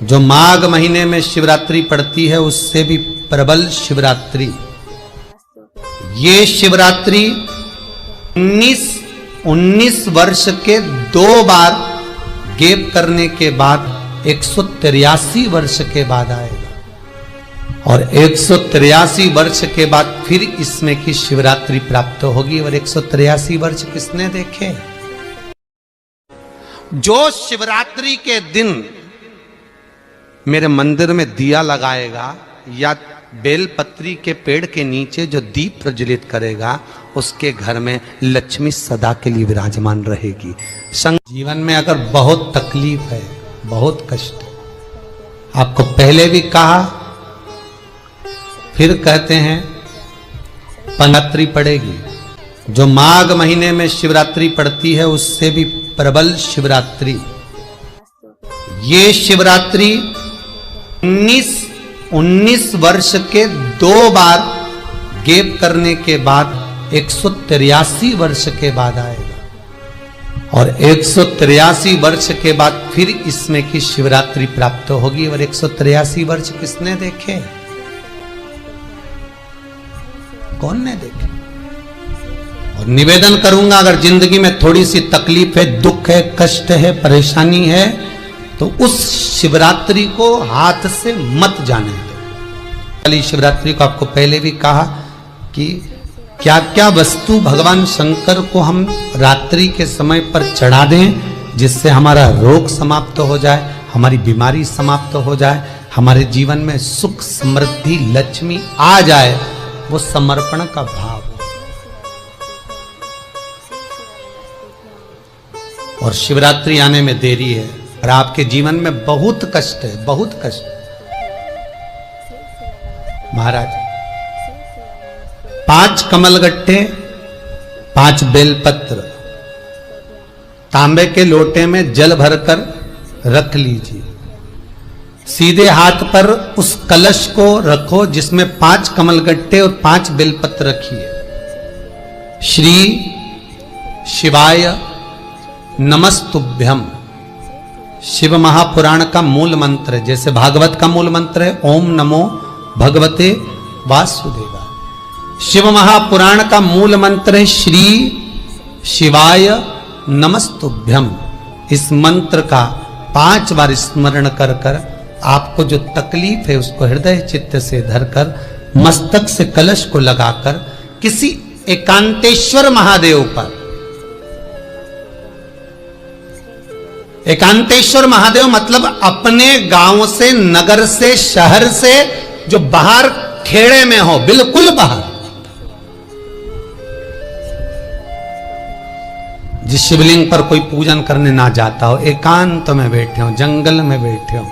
जो माघ महीने में शिवरात्रि पड़ती है उससे भी प्रबल शिवरात्रि। ये शिवरात्रि 19 वर्ष के 2 बार गैप करने के बाद 183 वर्ष के बाद आएगा और 183 वर्ष के बाद फिर इसमें की शिवरात्रि प्राप्त होगी। और 183 वर्ष किसने देखे? जो शिवरात्रि के दिन मेरे मंदिर में दिया लगाएगा या बेलपत्री के पेड़ के नीचे जो दीप प्रज्वलित करेगा उसके घर में लक्ष्मी सदा के लिए विराजमान रहेगी। जीवन में अगर बहुत तकलीफ है, बहुत कष्ट है, आपको पहले भी कहा फिर कहते हैं, शिवरात्रि पड़ेगी। जो माघ महीने में शिवरात्रि पड़ती है उससे भी प्रबल शिवरात्रि। ये शिवरात्रि 19 वर्ष के 2 बार गैप करने के बाद 183 वर्ष के बाद आएगा और 183 वर्ष के बाद फिर इसमें की शिवरात्रि प्राप्त होगी। और 183 वर्ष किसने देखे? कौन ने देखे? और निवेदन करूंगा, अगर जिंदगी में थोड़ी सी तकलीफ है, दुख है, कष्ट है, परेशानी है, तो उस शिवरात्रि को हाथ से मत जाने दो। वाली शिवरात्रि को आपको पहले भी कहा कि क्या क्या वस्तु भगवान शंकर को हम रात्रि के समय पर चढ़ा दें जिससे हमारा रोग समाप्त हो जाए, हमारी बीमारी समाप्त हो जाए, हमारे जीवन में सुख समृद्धि लक्ष्मी आ जाए। वो समर्पण का भाव। और शिवरात्रि आने में देरी है और आपके जीवन में बहुत कष्ट है, बहुत कष्ट। महाराज 5 कमलगट्टे, 5 बेलपत्र तांबे के लोटे में जल भरकर रख लीजिए। सीधे हाथ पर उस कलश को रखो जिसमें 5 कमलगट्टे और 5 बेलपत्र रखिए। श्री शिवाय नमस्तुभ्यम शिव महापुराण का मूल मंत्र है, जैसे भागवत का मूल मंत्र है ओम नमो भगवते वासुदेवाय। शिव महापुराण का मूल मंत्र है श्री शिवाय नमस्तुभ्यम। इस मंत्र का 5 बार स्मरण कर कर आपको जो तकलीफ है उसको हृदय चित्त से धरकर मस्तक से कलश को लगाकर किसी एकांतेश्वर महादेव पर, एकांतेश्वर महादेव मतलब अपने गांव से, नगर से, शहर से जो बाहर खेड़े में हो, बिल्कुल बाहर, जिस शिवलिंग पर कोई पूजन करने ना जाता हो, एकांत में बैठे हो, जंगल में बैठे हो,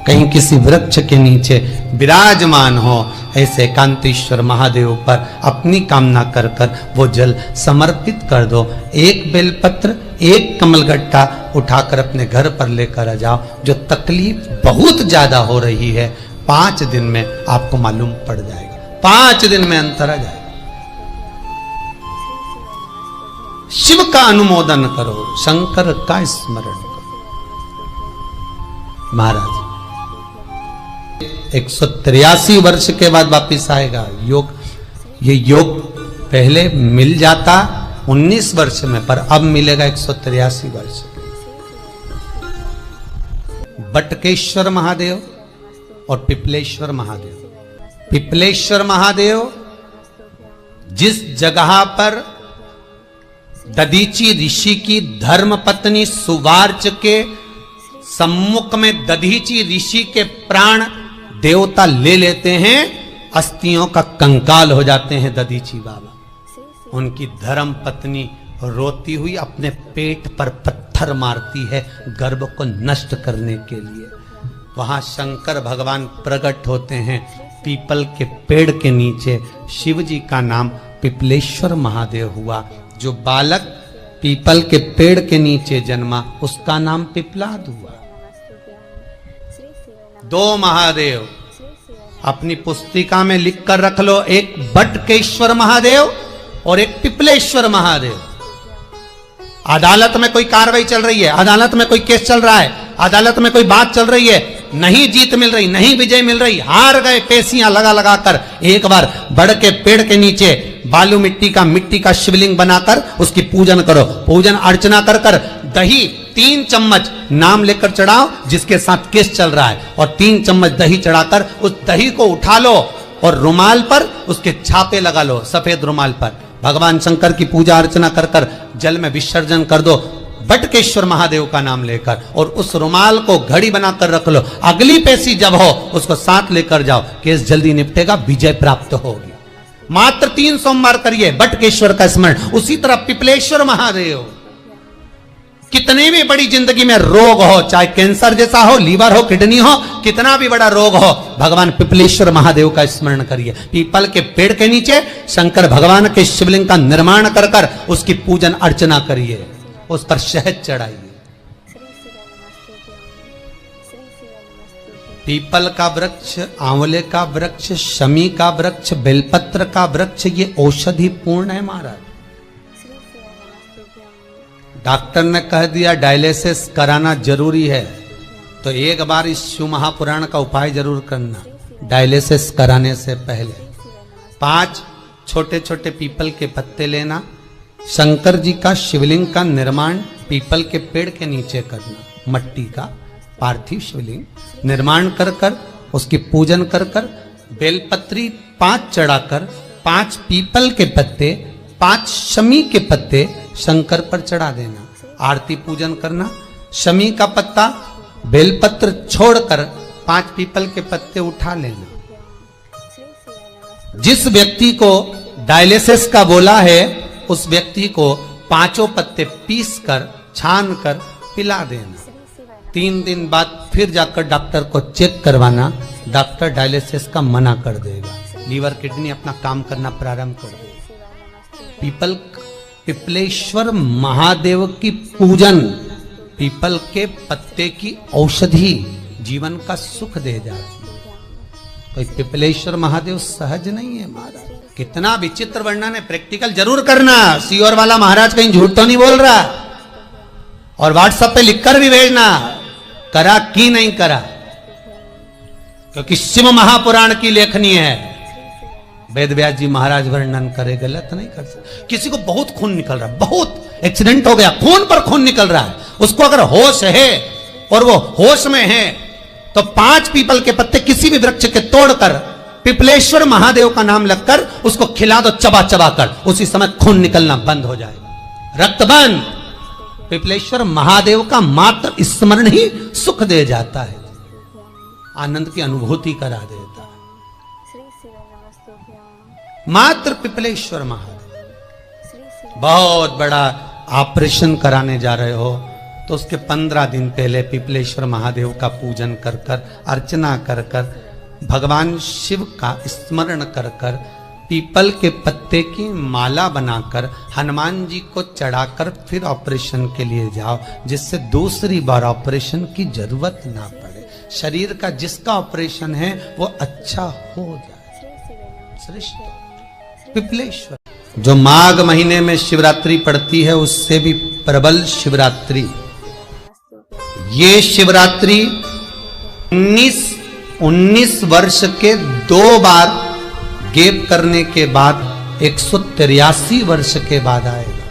कहीं किसी वृक्ष के नीचे विराजमान हो, ऐसे एकांतेश्वर महादेव पर अपनी कामना कर कर वो जल समर्पित कर दो। 1 बेलपत्र, 1 कमलगट्टा उठाकर अपने घर पर लेकर आ जाओ। जो तकलीफ बहुत ज्यादा हो रही है 5 दिन में आपको मालूम पड़ जाएगा, 5 दिन में अंतर आ जाएगा। शिव का अनुमोदन करो, शंकर का स्मरण करो। महाराज 183 वर्ष के बाद वापिस आएगा योग। ये योग पहले मिल जाता 19 वर्ष में, पर अब मिलेगा 183 वर्ष। बटकेश्वर महादेव और पिपलेश्वर महादेव। पिपलेश्वर महादेव जिस जगह पर दधीची ऋषि की धर्म पत्नी सुवार्च के सम्मुख में दधीची ऋषि के प्राण देवता ले लेते हैं, अस्थियों का कंकाल हो जाते हैं दधीची बाबा। उनकी धर्म पत्नी रोती हुई अपने पेट पर पत्थर मारती है गर्भ को नष्ट करने के लिए। वहां शंकर भगवान प्रकट होते हैं पीपल के पेड़ के नीचे। शिव जी का नाम पिपलेश्वर महादेव हुआ। जो बालक पीपल के पेड़ के नीचे जन्मा उसका नाम पिपलाद हुआ। 2 महादेव अपनी पुस्तिका में लिख कर रख लो, एक बटकेश्वर महादेव और एक पिपलेश्वर महादेव। अदालत में कोई कार्रवाई चल रही है, अदालत में कोई केस चल रहा है, अदालत में कोई बात चल रही है, नहीं जीत मिल रही, नहीं विजय मिल रही, हार गए, पेशियां लगा लगा कर एक बार बड़ के पेड़ के नीचे बालू मिट्टी का शिवलिंग बनाकर उसकी पूजन करो। पूजन अर्चना कर कर दही 3 चम्मच नाम लेकर चढ़ाओ जिसके साथ केस चल रहा है, और 3 चम्मच दही चढ़ाकर उस दही को उठा लो और रुमाल पर उसके छापे लगा लो, सफेद रुमाल पर भगवान शंकर की पूजा अर्चना कर कर जल में विसर्जन कर दो बटकेश्वर महादेव का नाम लेकर, और उस रुमाल को घड़ी बनाकर रख लो। अगली पेशी जब हो उसको साथ लेकर जाओ, केस जल्दी निपटेगा, विजय प्राप्त होगी। मात्र 3 सोमवार करिए बटकेश्वर का स्मरण। उसी तरह पिपलेश्वर महादेव, कितने भी बड़ी जिंदगी में रोग हो, चाहे कैंसर जैसा हो, लीवर हो, किडनी हो, कितना भी बड़ा रोग हो, भगवान पिपलेश्वर महादेव का स्मरण करिए। पीपल के पेड़ के नीचे शंकर भगवान के शिवलिंग का निर्माण कर कर उसकी पूजन अर्चना करिए, उस पर शहद चढ़ाइए। पीपल का वृक्ष, आंवले का वृक्ष, शमी का वृक्ष, बेलपत्र का वृक्ष, ये औषधि पूर्ण है महाराज। डॉक्टर ने कह दिया डायलिसिस कराना जरूरी है, तो एक बार इस शिव महापुराण का उपाय जरूर करना डायलिसिस कराने से पहले। 5 छोटे छोटे पीपल के पत्ते लेना, शंकर जी का शिवलिंग का निर्माण पीपल के पेड़ के नीचे करना, मट्टी का पार्थिव शिवलिंग निर्माण कर कर उसकी पूजन कर कर बेलपत्री 5 चढ़ाकर 5 पीपल के पत्ते, 5 शमी के पत्ते शंकर पर चढ़ा देना, आरती पूजन करना। शमी का पत्ता बेलपत्र छोड़कर 5 पीपल के पत्ते उठा लेना। जिस व्यक्ति को डायलिसिस का बोला है उस व्यक्ति को 5 पत्ते पीस कर छान कर पिला देना। 3 दिन बाद फिर जाकर डॉक्टर को चेक करवाना, डॉक्टर डायलिसिस का मना कर देगा, लीवर किडनी अपना काम करना प्रारंभ कर देगा। पिपलेश्वर महादेव की पूजन, पीपल के पत्ते की औषधि जीवन का सुख दे जाती है। तो पिपलेश्वर महादेव सहज नहीं है महाराज, कितना विचित्र वर्णन है। प्रैक्टिकल जरूर करना, सीओर वाला महाराज कहीं झूठ तो नहीं बोल रहा, और व्हाट्सएप पे लिखकर भी भेजना करा कि नहीं करा, क्योंकि शिव महापुराण की लेखनी है। वेद व्यास जी महाराज वर्णन करे, गलत नहीं कर सकते। किसी को बहुत खून निकल रहा है, बहुत एक्सीडेंट हो गया, खून पर खून निकल रहा है, उसको अगर होश है और वो होश में है तो 5 पीपल के पत्ते किसी भी वृक्ष के तोड़कर पिपलेश्वर महादेव का नाम लगकर उसको खिला दो, चबा चबा कर, उसी समय खून निकलना बंद हो जाएगा, रक्त बंद। पिपलेश्वर महादेव का मात्र स्मरण ही सुख दे जाता है, आनंद की अनुभूति करा देता है। मात्र पिपलेश्वर महादेव। बहुत बड़ा ऑपरेशन कराने जा रहे हो तो उसके 15 दिन पहले पिपलेश्वर महादेव का पूजन कर कर, अर्चना कर कर, भगवान शिव का स्मरण कर कर, पीपल के पत्ते की माला बनाकर हनुमान जी को चढ़ाकर फिर ऑपरेशन के लिए जाओ, जिससे दूसरी बार ऑपरेशन की जरूरत ना पड़े। शरीर का जिसका ऑपरेशन है वो अच्छा हो जाए। श्रेष्ठ पिपलेश्वर जो माघ महीने में शिवरात्रि पड़ती है उससे भी प्रबल शिवरात्रि। ये शिवरात्रि 19 वर्ष के 2 बार गैप करने के बाद 183 वर्ष के बाद आएगा,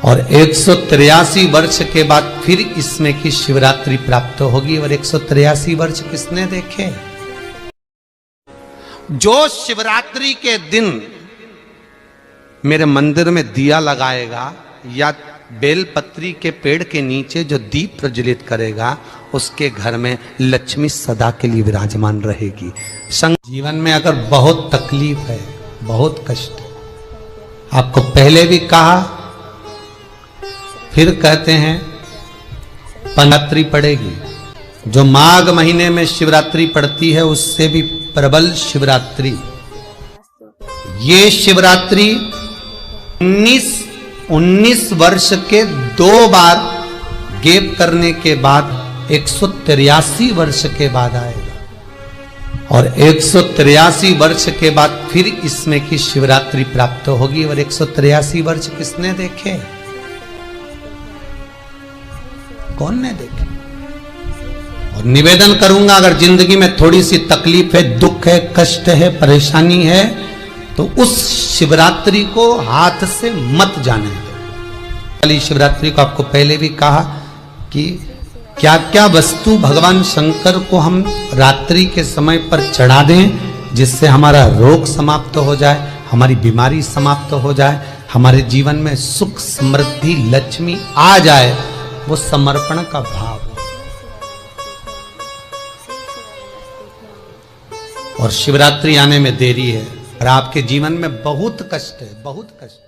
और 183 वर्ष के बाद फिर इसमें की शिवरात्रि प्राप्त होगी। और 183 वर्ष किसने देखे? जो शिवरात्रि के दिन मेरे मंदिर में दिया लगाएगा या बेलपत्री के पेड़ के नीचे जो दीप प्रज्वलित करेगा, उसके घर में लक्ष्मी सदा के लिए विराजमान रहेगी। जीवन में अगर बहुत तकलीफ है, बहुत कष्ट है, आपको पहले भी कहा फिर कहते हैं, शिवरात्रि पड़ेगी। जो माघ महीने में शिवरात्रि पड़ती है उससे भी प्रबल शिवरात्रि। ये शिवरात्रि 19 वर्ष के 2 बार गैप करने के बाद 183 वर्ष के बाद आएगा, और 183 वर्ष के बाद फिर इसमें की शिवरात्रि प्राप्त होगी। और 183 वर्ष किसने देखे? कौन ने देखे? और निवेदन करूंगा, अगर जिंदगी में थोड़ी सी तकलीफ है, दुख है, कष्ट है, परेशानी है, तो उस शिवरात्रि को हाथ से मत जाने दो। वाली शिवरात्रि को आपको पहले भी कहा कि क्या क्या वस्तु भगवान शंकर को हम रात्रि के समय पर चढ़ा दें, जिससे हमारा रोग समाप्त हो जाए, हमारी बीमारी समाप्त हो जाए, हमारे जीवन में सुख समृद्धि लक्ष्मी आ जाए। वो समर्पण का भाव। और शिवरात्रि आने में देरी है और आपके जीवन में बहुत कष्ट है, बहुत कष्ट।